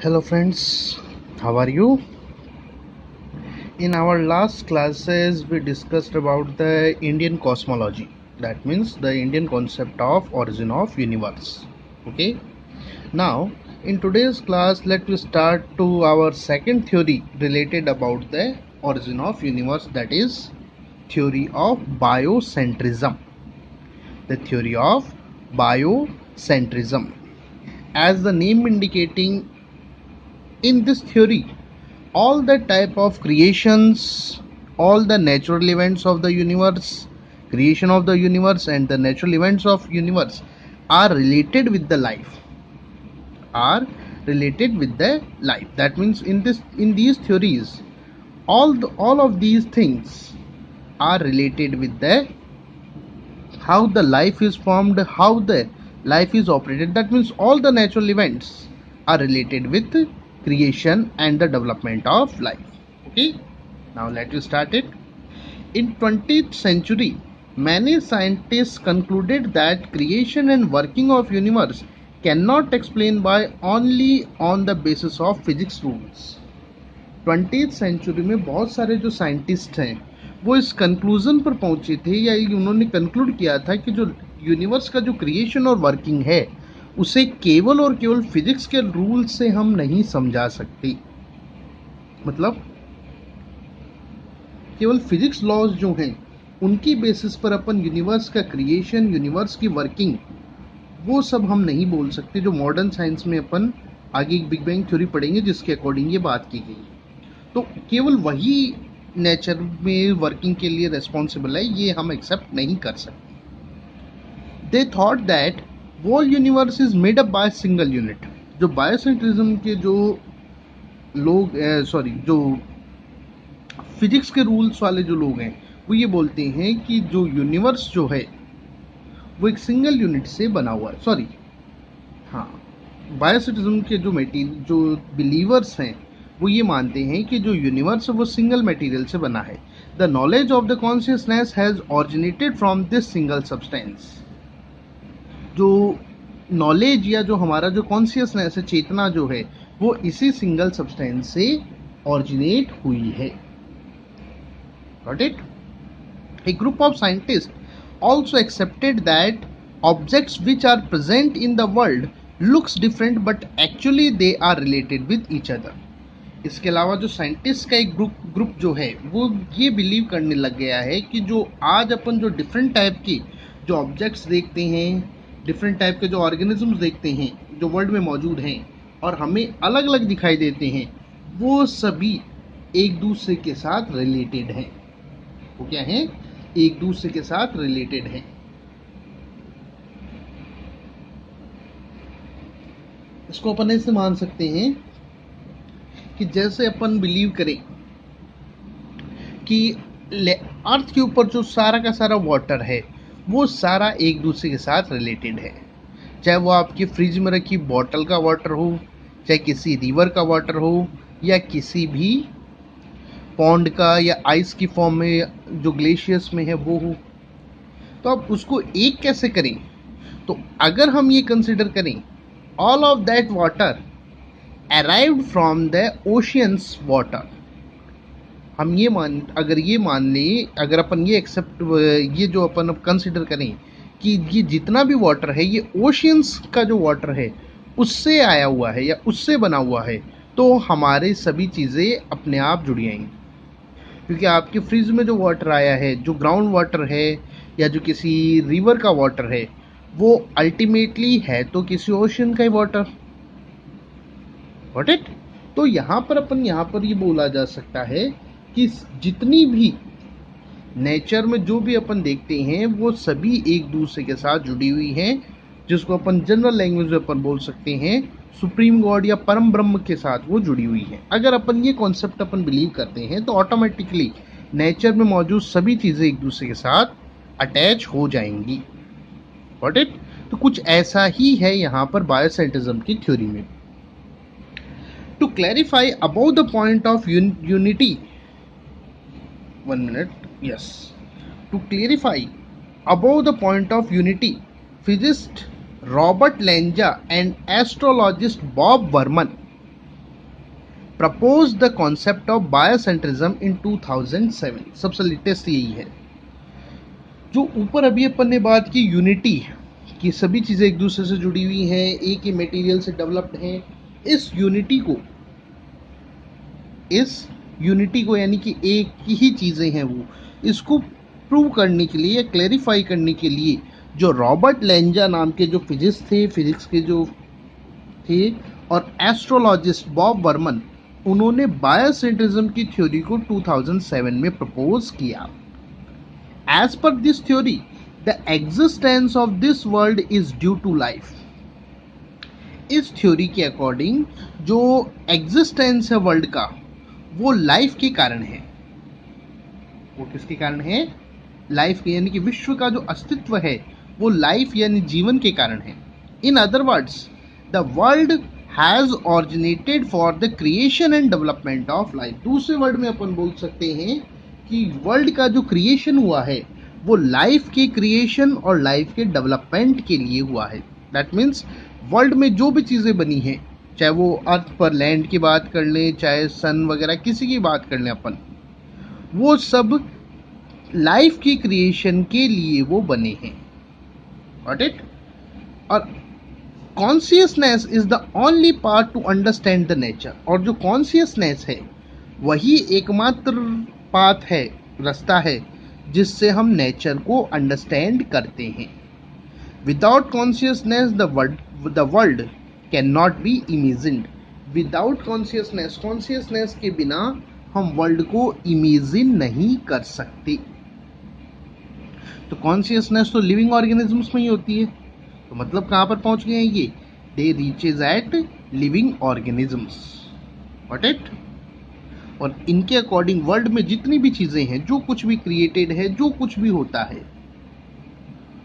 Hello friends, how are you? In our last classes we discussed about the Indian cosmology. That means the Indian concept of origin of universe. Okay? Now in today's class let us start to our second theory related about the origin of universe, that is theory of biocentrism. The theory of biocentrism. As the name indicating, in this theory all the type of creations, all the natural events of the universe, creation of the universe and the natural events of universe are related with the life, that means in these theories all of these things are related with the how the life is formed, how the life is operated. That means all the natural events are related with creation and the development of life. Okay, now let us start it. In 20th century, many scientists concluded that creation and working of universe cannot explain by only on the basis of physics rules. 20th century में बहुत सारे जो scientist हैं वो इस conclusion पर पहुंचे थे या उन्होंने कंक्लूड किया था कि जो यूनिवर्स का जो क्रिएशन और वर्किंग है उसे केवल और केवल फिजिक्स के रूल से हम नहीं समझा सकते। मतलब केवल फिजिक्स लॉज जो हैं उनकी बेसिस पर अपन यूनिवर्स का क्रिएशन, यूनिवर्स की वर्किंग, वो सब हम नहीं बोल सकते जो मॉडर्न साइंस में अपन आगे एक बिग बैंग थ्योरी पढ़ेंगे जिसके अकॉर्डिंग ये बात की गई। तो केवल वही नेचर में वर्किंग के लिए रेस्पॉन्सिबल है, ये हम एक्सेप्ट नहीं कर सकते। They thought that whole universe is made up by single unit. जो बायोसेंट्रिज्म के जो लोग जो फिजिक्स के रूल्स वाले जो लोग हैं वो ये बोलते हैं कि जो यूनिवर्स जो है वो एक सिंगल यूनिट से बना हुआ है। बायोसेंट्रिज्म के जो बिलीवर्स हैं वो ये मानते हैं कि जो यूनिवर्स है वो सिंगल मटेरियल से बना है। The knowledge of the consciousness has originated from this single substance. जो नॉलेज या जो हमारा जो कॉन्शियसनेस है, चेतना जो है, वो इसी सिंगल सब्सटेंस से ऑरिजिनेट हुई है। Got it? A group of scientists also accepted that objects which are present in the world looks different but actually they are related with each other. इसके अलावा जो साइंटिस्ट का एक ग्रुप जो है वो ये बिलीव करने लग गया है कि जो आज अपन जो डिफरेंट टाइप की जो ऑब्जेक्ट्स देखते हैं, डिफरेंट टाइप के जो ऑर्गेनिजम्स देखते हैं जो वर्ल्ड में मौजूद हैं और हमें अलग अलग दिखाई देते हैं, वो सभी एक दूसरे के साथ रिलेटेड हैं। वो क्या है? एक दूसरे के साथ रिलेटेड हैं। इसको अपन ऐसे मान सकते हैं कि जैसे अपन बिलीव करें कि अर्थ के ऊपर जो सारा का सारा वाटर है वो सारा एक दूसरे के साथ रिलेटेड है। चाहे वो आपकी फ्रिज में रखी बॉटल का वाटर हो, चाहे किसी रिवर का वाटर हो, या किसी भी पॉन्ड का या आइस की फॉर्म में जो ग्लेशियर्स में है वो हो। तो अब उसको एक कैसे करें? तो अगर हम ये कंसिडर करें all of that water arrived from the oceans water, हम ये मान लें, अगर अपन ये एक्सेप्ट ये जो अपन अब कंसिडर करें कि ये जितना भी वाटर है ये ओशियंस का जो वाटर है उससे आया हुआ है या उससे बना हुआ है, तो हमारे सभी चीज़ें अपने आप जुड़ी आएंगी। क्योंकि आपके फ्रिज में जो वाटर आया है, जो ग्राउंड वाटर है या जो किसी रिवर का वाटर है, वो अल्टीमेटली है तो किसी ओशन का ही वाटर। Got it? तो यहाँ पर ये बोला जा सकता है कि जितनी भी नेचर में जो भी अपन देखते हैं वो सभी एक दूसरे के साथ जुड़ी हुई हैं, जिसको अपन जनरल लैंग्वेज में अपन बोल सकते हैं सुप्रीम गॉड या परम ब्रह्म के साथ वो जुड़ी हुई है। अगर अपन ये कॉन्सेप्ट अपन बिलीव करते हैं तो ऑटोमेटिकली नेचर में मौजूद सभी चीज़ें एक दूसरे के साथ अटैच हो जाएंगी। Got it? तो कुछ ऐसा ही है यहाँ पर बायोसेंट्रिज्म की थ्योरी में। To clarify about the point of unity, 1 minute, yes, to clarify about the point of unity, physicist Robert Lanja and astrologist Bob Berman propose the concept of biocentrism in 2007। सबसे latest यही है। जो ऊपर अभी अपन ने बात की यूनिटी कि सभी चीज़ें एक दूसरे से जुड़ी हुई हैं, एक ही मटेरियल से डेवलप्ड हैं, इस यूनिटी को यानी कि एक ही चीज़ें हैं वो, इसको प्रूव करने के लिए या क्लैरिफाई करने के लिए जो रॉबर्ट लेंजा नाम के जो फिजिक्स के जो थे और एस्ट्रोलॉजिस्ट बॉब बर्मन, उन्होंने बायोसेंट्रिज्म की थ्योरी को 2007 में प्रपोज किया। As per this theory the existence of this world is due to life. इस थ्योरी के अकॉर्डिंग जो एग्जिस्टेंस है वर्ल्ड का वो लाइफ के कारण है। वो किसके कारण है? लाइफ के, यानी कि विश्व का जो अस्तित्व है वो लाइफ यानी जीवन के कारण है। In other words the world has originated for the creation and development of life. दूसरे वर्ड में अपन बोल सकते हैं कि वर्ल्ड का जो क्रिएशन हुआ है वो लाइफ के क्रिएशन और लाइफ के डेवलपमेंट के लिए हुआ है। दैट मीन्स वर्ल्ड में जो भी चीज़ें बनी हैं, चाहे वो अर्थ पर लैंड की बात कर लें, चाहे सन वगैरह किसी की बात कर लें अपन, वो सब लाइफ की क्रिएशन के लिए वो बने हैं। Got it? और consciousness is the only part to understand the nature. और जो कॉन्शियसनेस है वही एकमात्र पाथ है, रास्ता है, जिससे हम नेचर को अंडरस्टैंड करते हैं। Without consciousness the world can not be imagined. Without consciousness के बिना हम वर्ल्ड को इमेजिन नहीं कर सकते। तो कॉन्शियसनेस तो लिविंग ऑर्गेनिजम्स में ही होती है, तो मतलब कहाँ पर पहुंच गए हैं ये? They reaches at living organisms. Got it? और इनके अकॉर्डिंग वर्ल्ड में जितनी भी चीजें हैं, जो कुछ भी क्रिएटेड है, जो कुछ भी होता है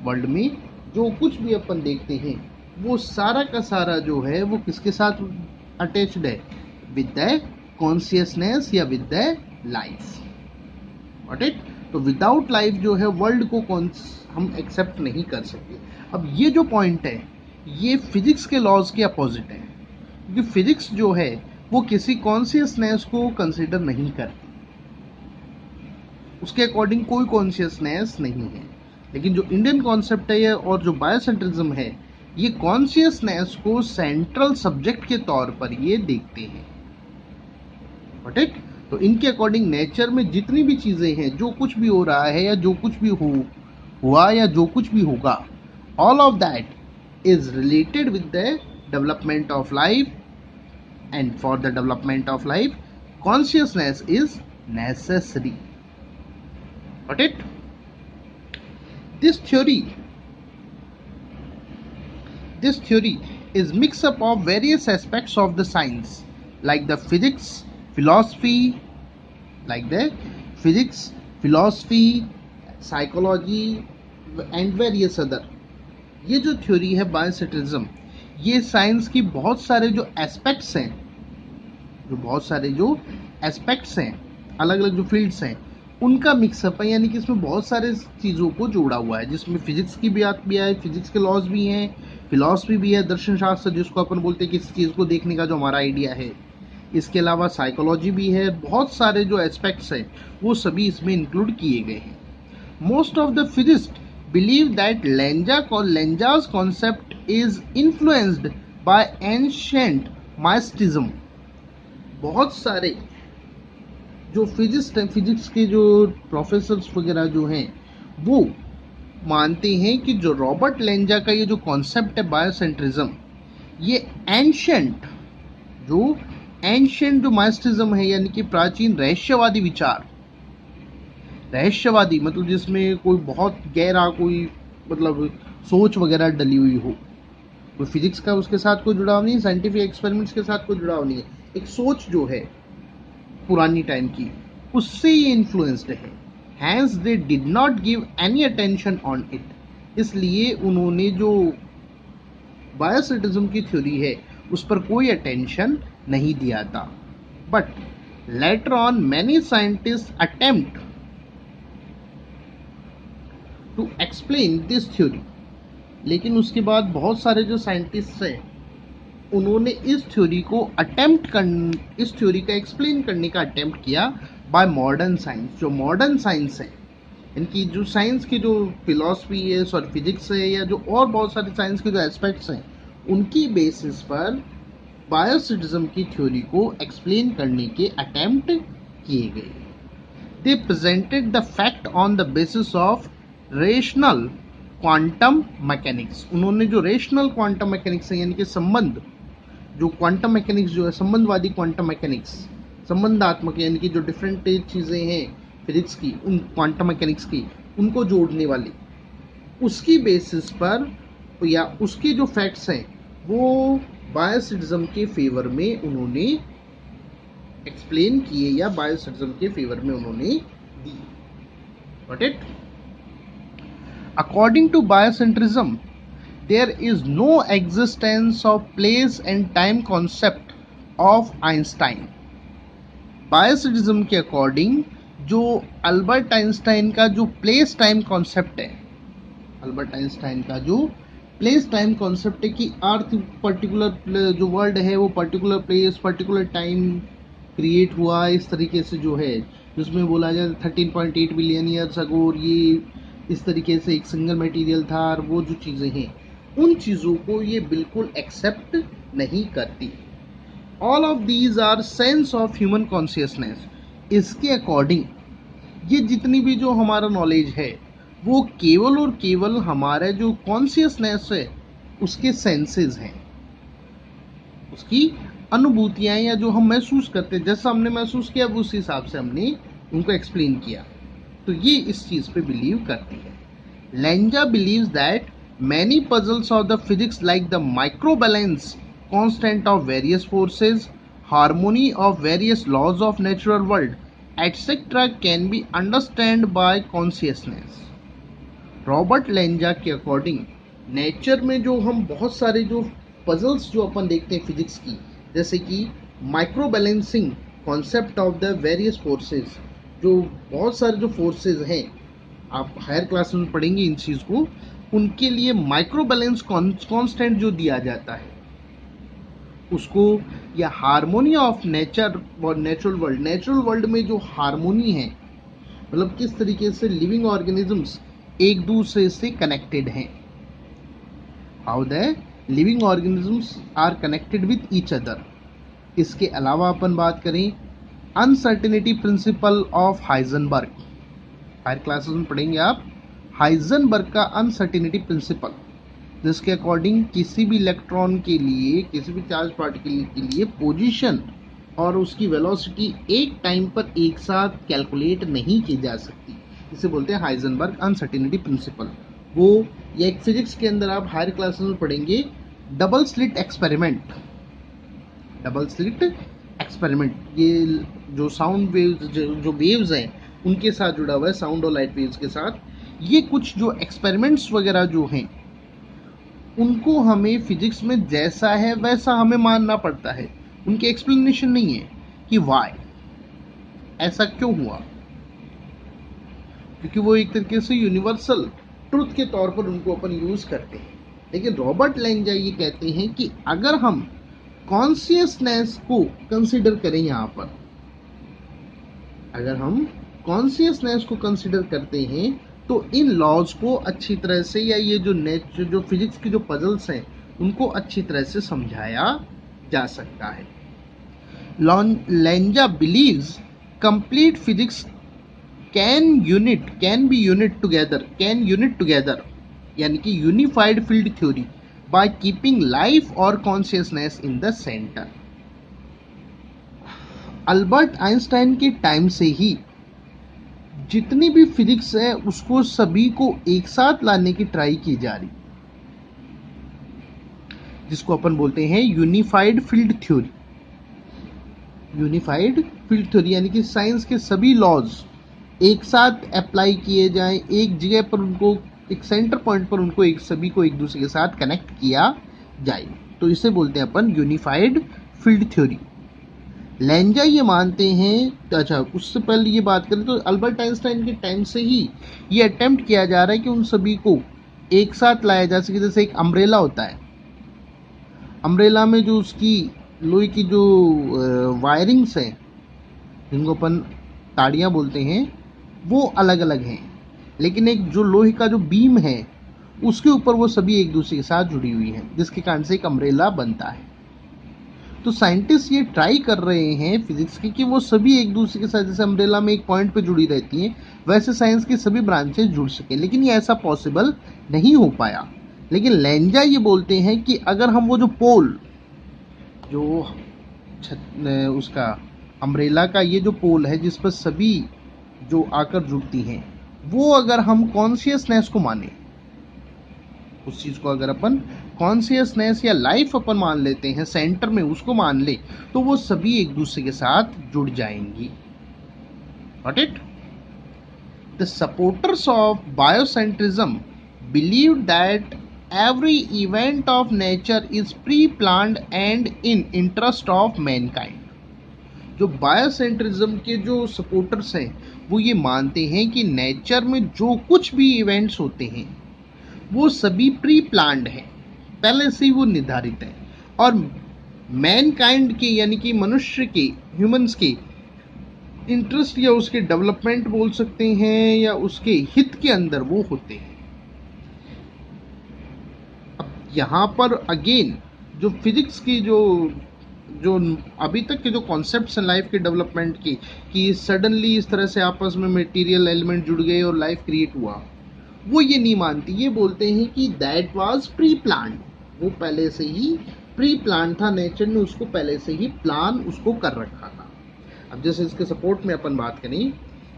वर्ल्ड में, जो कुछ भी अपन देखते हैं, वो सारा का सारा जो है वो किसके साथ अटैच्ड है? विद द कॉन्शियसनेस या with the life. Got it? तो विदाउट लाइफ जो है वर्ल्ड को हम एक्सेप्ट नहीं कर सकते। अब ये जो पॉइंट है ये फिजिक्स के लॉज के अपोजिट है, क्योंकि फिजिक्स जो है वो किसी कॉन्शियसनेस को कंसिडर नहीं करती, उसके अकॉर्डिंग कोई कॉन्शियसनेस नहीं है। लेकिन जो इंडियन कॉन्सेप्ट है और जो बायोसेंट्रिज्म है, ये कॉन्शियसनेस को सेंट्रल सब्जेक्ट के तौर पर ये देखते हैं। ठीक? तो इनके अकॉर्डिंग नेचर में जितनी भी चीजें हैं, जो कुछ भी हो रहा है या जो कुछ भी हुआ या जो कुछ भी होगा, all of that is related with the development of life, and for the development of life consciousness is necessary. Got it? This theory is mix up of various aspects of the science like the physics, philosophy, psychology and various other। ये जो theory है biocentrism, ये science की बहुत सारे जो aspects हैं, अलग अलग जो फील्ड्स हैं, उनका मिक्सअप है। यानी कि इसमें बहुत सारे चीज़ों को जोड़ा हुआ है, जिसमें फिजिक्स की बात भी है, फिजिक्स के लॉज भी हैं, फिलॉसफी भी है, दर्शन शास्त्र जिसको अपन बोलते हैं किसी चीज़ को देखने का जो हमारा आइडिया है, इसके अलावा साइकोलॉजी भी है। बहुत सारे जो एस्पेक्ट्स हैं वो सभी इसमें इंक्लूड किए गए हैं। Most of the physicist believe that Lenja's concept is influenced by ancient mysticism। बहुत सारे जो फिजिक्स के जो प्रोफेसर्स वगैरह जो हैं वो मानते हैं कि जो रॉबर्ट लेंजा का ये जो कॉन्सेप्ट है बायोसेंट्रिज्म, ये एंशिएंट जो माइस्टिज्म है, यानी कि प्राचीन रहस्यवादी विचार, रहस्यवादी मतलब जिसमें कोई बहुत गहरा कोई मतलब सोच वगैरह डली हुई हो, कोई फिजिक्स का उसके साथ कोई जुड़ाव नहीं, साइंटिफिक एक्सपेरिमेंट्स के साथ कोई जुड़ाव नहीं है, एक सोच जो है पुरानी टाइम की, उससे ये इन्फ्लुएंस्ड है। Hence they did not give any attention on it. इसलिए उन्होंने जो बायोसेंट्रिज्म की थ्योरी है उस पर कोई अटेंशन नहीं दिया था। But later on many scientist attempt to explain this theory. लेकिन उसके बाद बहुत सारे जो साइंटिस्ट हैं उन्होंने इस थ्योरी का एक्सप्लेन करने का अटेम्प्ट किया बाय मॉडर्न साइंस। जो मॉडर्न साइंस है, इनकी जो साइंस की जो फिलॉसफी है, सॉरी फिजिक्स है, या जो और बहुत सारे साइंस के जो एस्पेक्ट्स हैं, उनकी बेसिस पर बायोसिटिज्म की थ्योरी को एक्सप्लेन करने के अटेम्प्ट किए गए। They presented the fact on the basis of rational quantum mechanics. उन्होंने जो रेशनल क्वांटम मैकेनिक्स है, यानी कि संबंध, जो क्वांटम मैकेनिक्स जो है, संबंधवादी क्वांटम मैकेनिक्स, संबंधात्मक, यानी कि जो डिफरेंट चीज़ें हैं फिजिक्स की, उन क्वांटम मैकेनिक्स की, उनको जोड़ने वाली, उसकी बेसिस पर या उसके जो फैक्ट्स हैं वो बायोसिटिज्म के फेवर में उन्होंने एक्सप्लेन किए या बायोसिटिज्म के फेवर में उन्होंने दी। Got it? According to biocentrism, there is no existence of place and time concept of Einstein. बायोसिटिज्म के अकॉर्डिंग जो अल्बर्ट आइंस्टाइन का जो प्लेस टाइम कॉन्सेप्ट है, अल्बर्ट आइंस्टाइन का जो प्लेस टाइम कॉन्सेप्ट है कि अर्थ पर्टिकुलर जो वर्ल्ड है वो particular place particular time create हुआ, इस तरीके से जो है, जिसमें बोला जाए 13.8 बिलियन ईयर्स अगो ये इस तरीके से एक सिंगल मटेरियल था, और वो जो चीज़ें हैं उन चीज़ों को ये बिल्कुल एक्सेप्ट नहीं करती। All of these are sense of human consciousness. इसके अकॉर्डिंग ये जितनी भी जो हमारा नॉलेज है वो केवल और केवल हमारा जो कॉन्शियसनेस है उसके सेंसेस हैं, उसकी अनुभूतियां, या जो हम महसूस करते हैं, जैसा हमने महसूस किया उस हिसाब से हमने उनको एक्सप्लेन किया। तो ये इस चीज़ पे बिलीव करती है। Lanza believes that many puzzles of the physics like the microbalance constant of various forces, harmony of various laws of natural world, etc. can be understood by consciousness. Robert Lenja के according nature में जो हम बहुत सारे जो puzzles जो अपन देखते हैं फिजिक्स की, जैसे कि micro balancing concept of the various forces, जो बहुत सारे जो फोर्सेस हैं, आप हायर क्लास में पढ़ेंगे इन चीज़ को, उनके लिए माइक्रो बैलेंस कांस्टेंट जो दिया जाता है उसको, या हार्मोनी ऑफ नेचर और नेचुरल वर्ल्ड में जो हार्मोनी है, मतलब किस तरीके से लिविंग ऑर्गेनिजम्स एक दूसरे से कनेक्टेड हैं, how the living organisms are connected with each other. इसके अलावा अपन बात करें uncertainty principle of Heisenberg, higher classes में पढ़ेंगे आप हाइजेनबर्ग का अनसर्टेनिटी प्रिंसिपल, जिसके अकॉर्डिंग किसी भी इलेक्ट्रॉन के लिए, किसी भी चार्ज पार्टिकल के लिए पोजीशन और उसकी वेलोसिटी एक टाइम पर एक साथ कैलकुलेट नहीं की जा सकती। इसे बोलते हैं हाइजेनबर्ग अनसर्टेनिटी प्रिंसिपल। वो या एक फिजिक्स के अंदर आप हायर क्लासेस में पढ़ेंगे double slit experiment. Double slit experiment ये जो साउंड वेव्स, जो वेव्स हैं उनके साथ जुड़ा हुआ है, साउंड और लाइट वेव्स के साथ। ये कुछ जो एक्सपेरिमेंट्स वगैरह जो हैं उनको हमें फिजिक्स में जैसा है वैसा हमें मानना पड़ता है, उनकी एक्सप्लेनेशन नहीं है कि वाई ऐसा क्यों हुआ, क्योंकि वो एक तरीके से यूनिवर्सल ट्रुथ के तौर पर उनको अपन यूज करते हैं। लेकिन रॉबर्ट लेंजा ये कहते हैं कि अगर हम कॉन्शियसनेस को कंसिडर करें, यहाँ पर अगर हम कॉन्शियसनेस को कंसिडर करते हैं तो इन लॉज को अच्छी तरह से, या ये जो फिजिक्स की जो पजल्स हैं उनको अच्छी तरह से समझाया जा सकता है। Lanza believes complete physics can be united together, यानी कि unified field theory by keeping life और consciousness in the centre. Albert Einstein के टाइम से ही जितनी भी फिजिक्स है उसको सभी को एक साथ लाने की ट्राई की जा रही, जिसको अपन बोलते हैं unified field theory. Unified field theory यानी कि साइंस के सभी लॉज एक साथ अप्लाई किए जाएं, एक जगह पर उनको, एक सेंटर पॉइंट पर उनको सभी को एक दूसरे के साथ कनेक्ट किया जाए, तो इसे बोलते हैं अपन यूनिफाइड फील्ड थ्योरी। लेंजा ये मानते हैं, अच्छा उससे पहले ये बात करें तो अल्बर्ट आइंस्टाइन के टाइम से ही ये अटेम्प्ट किया जा रहा है कि उन सभी को एक साथ लाया जा सके, जैसे एक अम्ब्रेला होता है, अम्ब्रेला में जो उसकी लोहे की जो वायरिंग्स हैं, जिनको अपन ताड़ियाँ बोलते हैं, वो अलग अलग हैं, लेकिन एक जो लोहे का जो बीम है उसके ऊपर वो सभी एक दूसरे के साथ जुड़ी हुई हैं, जिसके कारण से एक अम्ब्रेला बनता है। तो साइंटिस्ट ये ट्राई कर रहे हैं फिजिक्स के कि वो सभी एक दूसरे के साथ, जैसे अम्ब्रेला में एक पॉइंट पे जुड़ी रहती हैं, वैसे साइंस की सभी ब्रांचेस जुड़ सके, लेकिन ये ऐसा पॉसिबल नहीं हो पाया। लेकिन लेंजा ये बोलते हैं कि अगर हम वो जो पोल, जो उसका अम्ब्रेला का ये जो पोल है जिस पर सभी जो आकर जुड़ती हैं, वो अगर हम कॉन्शियसनेस को माने, उस चीज को अगर अपन कॉन्शियसनेस या लाइफ अपन मान लेते हैं, सेंटर में उसको मान ले, तो वो सभी एक दूसरे के साथ जुड़ जाएंगी। Got it? The supporters of biocentrism believe that every event of nature is pre-planned and in interest of mankind. जो बायोसेंट्रिज्म के जो सपोर्टर्स हैं वो ये मानते हैं कि नेचर में जो कुछ भी इवेंट्स होते हैं वो सभी प्री प्लान्ड है, पहले से ही वो निर्धारित है, और मैनकाइंड के यानी कि मनुष्य के, ह्यूमंस के इंटरेस्ट या उसके डेवलपमेंट बोल सकते हैं या उसके हित के अंदर वो होते हैं। अब यहाँ पर अगेन जो फिजिक्स की जो अभी तक के जो कॉन्सेप्ट्स हैं लाइफ के डेवलपमेंट की, कि सडनली इस तरह से आपस में मटेरियल एलिमेंट जुड़ गए और लाइफ क्रिएट हुआ, वो ये नहीं मानती। ये बोलते हैं कि दैट वाज प्री प्लान, वो पहले से ही प्री प्लान था, नेचर ने उसको पहले से ही प्लान उसको कर रखा था। अब जैसे इसके सपोर्ट में अपन बात करें,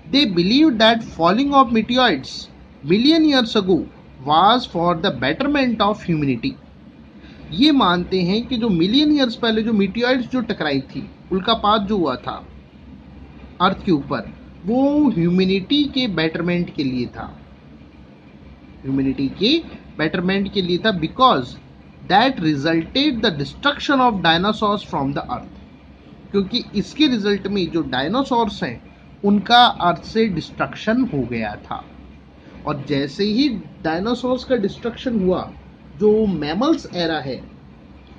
they believe that falling of meteoroids million years ago was for the betterment of humanity. ये मानते हैं कि जो मिलियन ईयर्स पहले जो मीटियोइड्स जो टकराई थी, उल्कापात जो हुआ था अर्थ के ऊपर, वो ह्यूमैनिटी के बेटरमेंट के लिए था, ह्यूमैनिटी के बेटरमेंट के लिए था, because that resulted the destruction of dinosaurs from the earth, क्योंकि इसके रिजल्ट में जो डायनासोर्स हैं उनका अर्थ से डिस्ट्रक्शन हो गया था। और जैसे ही डायनासोर्स का डिस्ट्रक्शन हुआ, जो मैमल्स एरा है,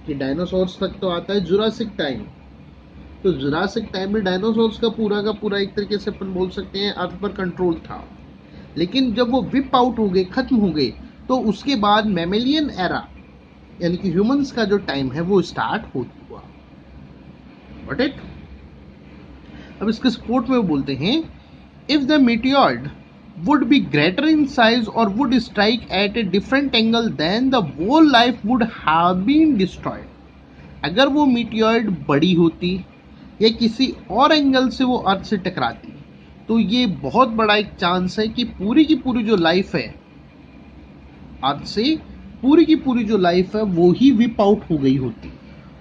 कि डायनासोर्स तक तो आता है जुरासिक टाइम, तो जुरासिक टाइम में डायनासोर्स का पूरा एक तरीके से अपन बोल सकते हैं अर्थ पर कंट्रोल था, लेकिन जब वो विप आउट हो गए, खत्म हो गए, तो उसके बाद मैमेलियन एरा यानी कि ह्यूमंस का जो टाइम है वो स्टार्ट हो हुआ। Got it? अब इसके सपोर्ट में वो बोलते हैं, if the meteoroid would be greater in size or would strike at a different angle, then the whole life would have been destroyed. अगर वो मीटियोइड बड़ी होती या किसी और एंगल से वो अर्थ से टकराती, तो ये बहुत बड़ा एक चांस है कि पूरी की पूरी जो लाइफ है अर्थ से, पूरी की पूरी जो लाइफ है वो ही विप आउट हो गई होती,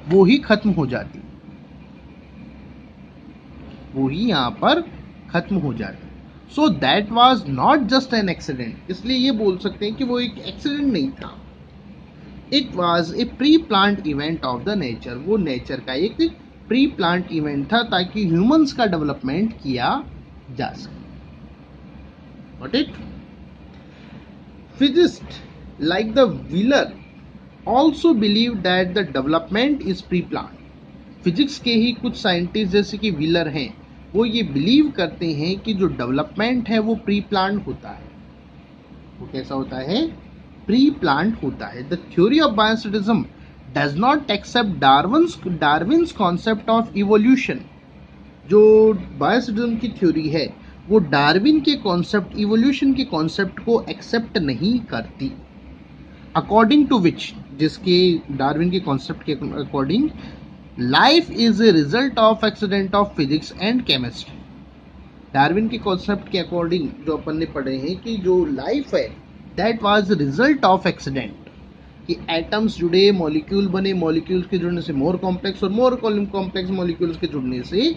वो ही खत्म हो जाती, वो ही यहाँ पर खत्म हो जाती। So that was not just an accident, इसलिए ये बोल सकते हैं कि वो एक एक्सीडेंट नहीं था, it was a pre planned event of the nature, वो नेचर का एक प्री प्लान्ड इवेंट था ताकि ह्यूमंस का डेवलपमेंट किया जा सके। Got it? Physicists like the Wheeler also believe that the development is pre-planned. Physics के ही कुछ साइंटिस्ट जैसे कि व्हीलर हैं, वो ये बिलीव करते हैं कि जो डेवलपमेंट है वो प्री प्लान होता है। वो कैसा होता है? प्री प्लान होता है। The theory of biocentrism does not accept Darwin's concept of evolution. जो बायोसिटिज्म की थ्योरी है वो डार्विन के कॉन्सेप्ट, इवोल्यूशन के कॉन्सेप्ट को एक्सेप्ट नहीं करती। अकॉर्डिंग टू विच, जिसके डार्विन के कॉन्सेप्ट के according, life is a result of accident of physics and chemistry. Darwin के कॉन्सेप्ट के अकॉर्डिंग जो अपन ने पढ़े हैं कि जो लाइफ है that was result of accident, कि एटम्स जुड़े, मॉलिक्यूल बने, मॉलिक्यूल्स के जुड़ने से मोर कॉम्प्लेक्स और मोर कॉम्प्लेक्स मॉलिक्यूल्स के जुड़ने से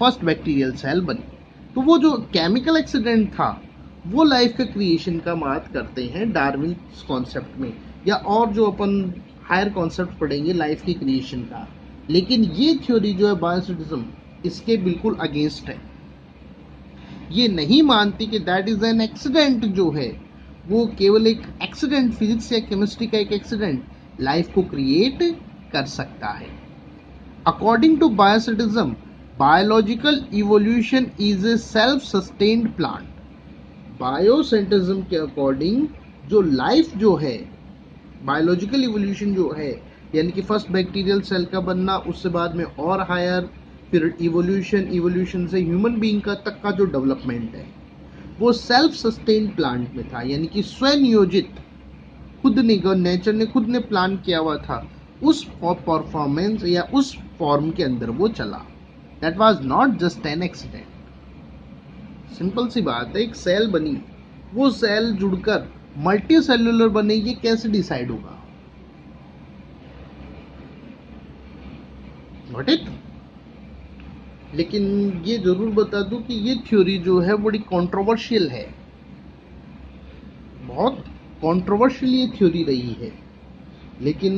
फर्स्ट बैक्टीरियल सेल बनी। तो वो जो केमिकल एक्सीडेंट था वो लाइफ का क्रिएशन का बात करते हैं डार्विन कॉन्सेप्ट में, या और जो अपन हायर कॉन्सेप्ट पढ़ेंगे लाइफ की क्रिएशन का। लेकिन ये थ्योरी जो है बायोसिटिज्म इसके बिल्कुल अगेंस्ट है। ये नहीं मानती कि दैट इज एन एक्सीडेंट, जो है वो केवल एक एक्सीडेंट, फिजिक्स या केमिस्ट्री का एक एक्सीडेंट लाइफ को क्रिएट कर सकता है। According to biocentrism, biological evolution is a self sustained plant. Biosynthesis के अकॉर्डिंग जो लाइफ जो है, बायोलॉजिकल इवोल्यूशन जो है, यानी कि फर्स्ट बैक्टीरियल सेल का बनना, उससे बाद में और हायर, फिर इवोल्यूशन से ह्यूमन बीइंग का तक का जो डेवलपमेंट है वो सेल्फ सस्टेन्ड प्लांट में था, यानी कि स्वनियोजित, खुद ने, नेचर ने खुद ने प्लान किया हुआ था, उस परफॉर्मेंस या उस फॉर्म के अंदर वो चला। That was not just an accident. Simple सी बात है, एक सेल बनी, वो सेल जुड़कर मल्टी सेल्यूलर बने, ये कैसे डिसाइड होगा? Got it? लेकिन ये जरूर बता दूं कि ये थ्योरी जो है बड़ी कंट्रोवर्शियल है, बहुत कंट्रोवर्शियल ये थ्योरी रही है, लेकिन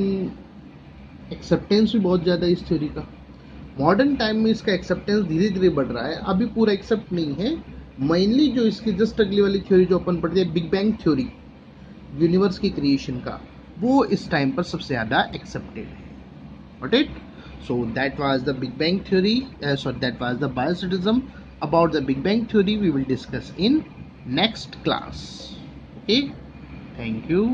एक्सेप्टेंस भी बहुत ज़्यादा इस थ्योरी का। मॉडर्न टाइम में इसका एक्सेप्टेंस धीरे धीरे बढ़ रहा है, अभी पूरा एक्सेप्ट नहीं है। मेनली जो इसकी जस्ट अगली वाली थ्योरी जो अपन पढ़ते हैं, बिग बैंग थ्योरी, यूनिवर्स की क्रिएशन का, वो इस टाइम पर सबसे ज़्यादा एक्सेप्टेड है। Got it? So that was the Big Bang theory. That was the biosynthesis. About the Big Bang theory, we will discuss in next class. Okay. Thank you.